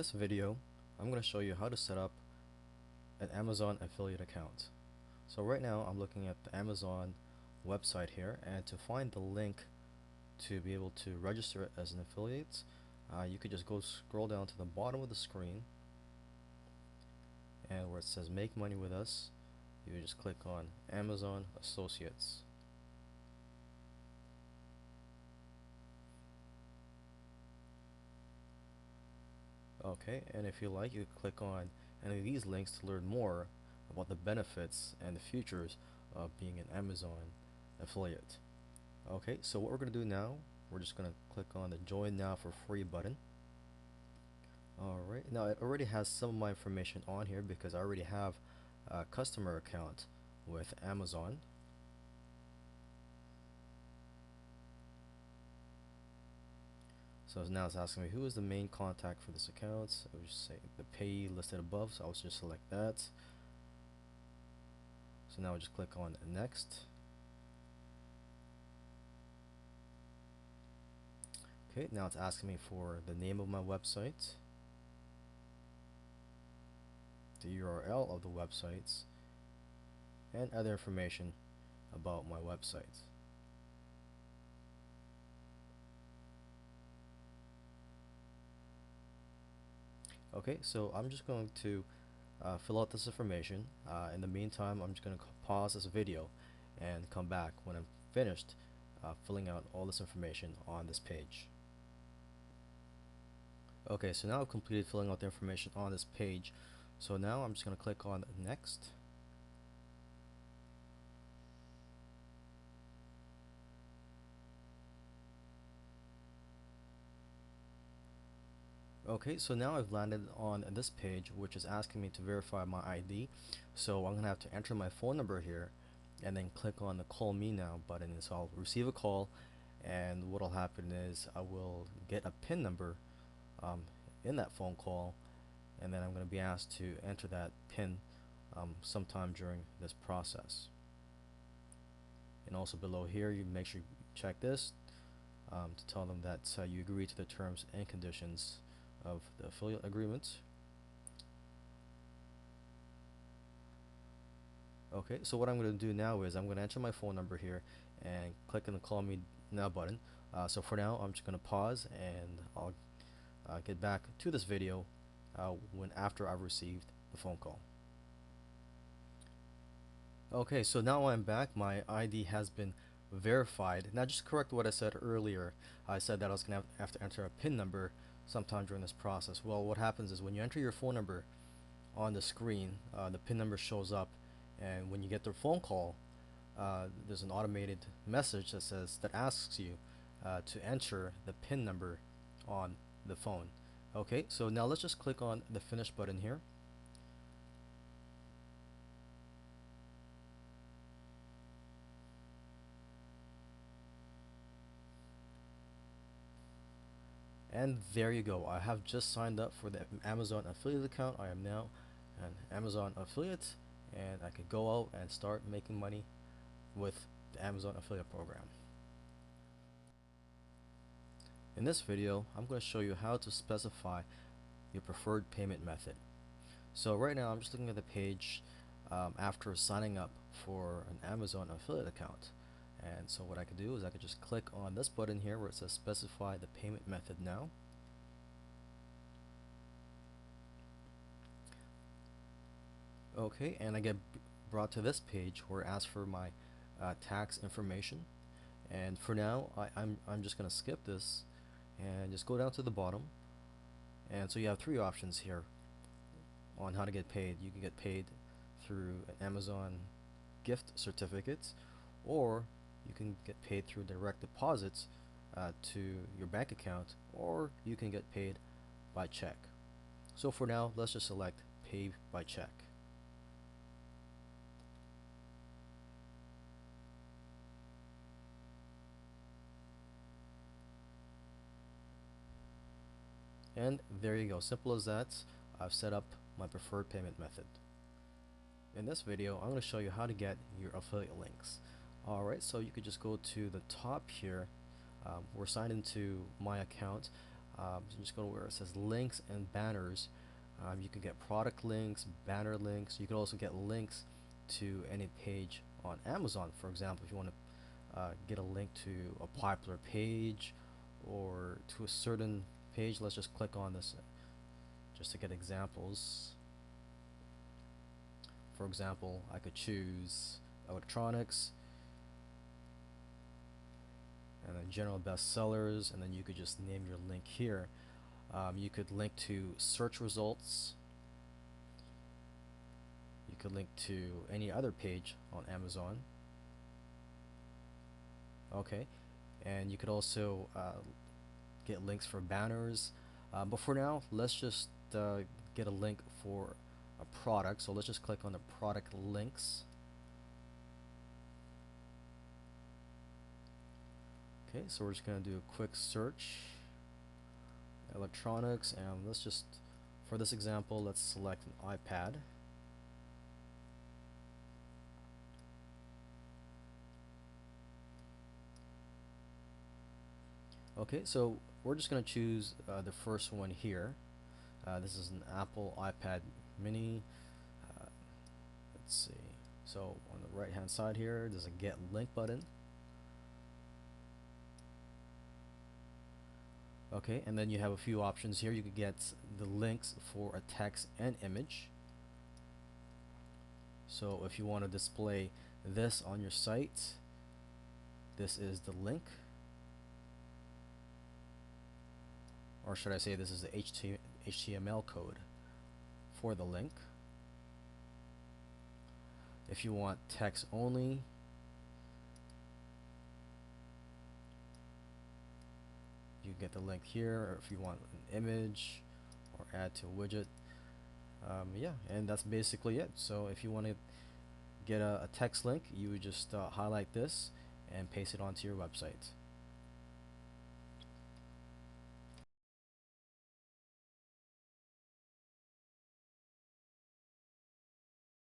this video, I'm going to show you how to set up an Amazon affiliate account. So right now I'm looking at the Amazon website here, and to find the link to be able to register it as an affiliate, you could just go scroll down to the bottom of the screen, and where it says make money with us, you just click on Amazon Associates. Okay, and if you like, you click on any of these links to learn more about the benefits and the futures of being an Amazon affiliate. Okay, so what we're going to do now, we're just going to click on the join now for free button. Alright, now it already has some of my information on here because I already have a customer account with Amazon. So now it's asking me who is the main contact for this account. I would just say the payee listed above, so I'll just select that. So now I just click on next. Okay, now it's asking me for the name of my website, the URL of the websites, and other information about my website. Okay, so I'm just going to fill out this information. In the meantime, I'm just going to pause this video and come back when I'm finished filling out all this information on this page. Okay, so now I've completed filling out the information on this page. So now I'm just going to click on next. Okay, so now I've landed on this page, which is asking me to verify my ID. So I'm going to have to enter my phone number here and then click on the call me now button. So I'll receive a call, and what will happen is I will get a PIN number in that phone call, and then I'm going to be asked to enter that PIN sometime during this process. And also below here, you make sure you check this to tell them that you agree to the terms and conditions of the affiliate agreement. Okay, so what I'm going to do now is I'm going to enter my phone number here and click on the call me now button. So for now, I'm just going to pause, and I'll get back to this video when after I've received the phone call. Okay, so now I'm back. My ID has been verified. Now just correct what I said earlier. I said that I was going to have to enter a PIN number sometime during this process. Well, what happens is when you enter your phone number on the screen, the PIN number shows up, and when you get the phone call, there's an automated message that asks you to enter the PIN number on the phone. Okay, so now let's just click on the finish button here. And there you go. I have just signed up for the Amazon affiliate account. I am now an Amazon affiliate, and I could go out and start making money with the Amazon affiliate program. In this video, I'm going to show you how to specify your preferred payment method. So right now I'm just looking at the page after signing up for an Amazon affiliate account. And so what I could do is I could just click on this button here where it says specify the payment method now. Okay, and I get brought to this page where it asks for my tax information. And for now, I'm just going to skip this and just go down to the bottom. And so you have three options here on how to get paid. You can get paid through an Amazon gift certificates, or you can get paid through direct deposits to your bank account, or you can get paid by check. So for now, let's just select pay by check. And there you go, simple as that. I've set up my preferred payment method. In this video, I'm going to show you how to get your affiliate links. Alright, so you could just go to the top here. We're signed into my account. So just go to where it says links and banners. You can get product links, banner links. You can also get links to any page on Amazon. For example, if you want to get a link to a popular page or to a certain page, let's just click on this just to get examples. For example, I could choose electronics and then general bestsellers, and then you could just name your link here. You could link to search results. You could link to any other page on Amazon. Okay, and you could also get links for banners. But for now, let's just get a link for a product. So let's just click on the product links. Okay, so we're just going to do a quick search. Electronics, and let's just, for this example, let's select an iPad. Okay, so we're just going to choose the first one here. This is an Apple iPad mini. Let's see. So on the right hand side here, there's a get link button. Okay, and then you have a few options here. You could get the links for a text and image. So if you want to display this on your site, this is the link. Or should I say this is the HTML code for the link. If you want text only, you get the link here, or if you want an image or add to a widget. Yeah, and that's basically it. So if you want to get a text link, you would just highlight this and paste it onto your website.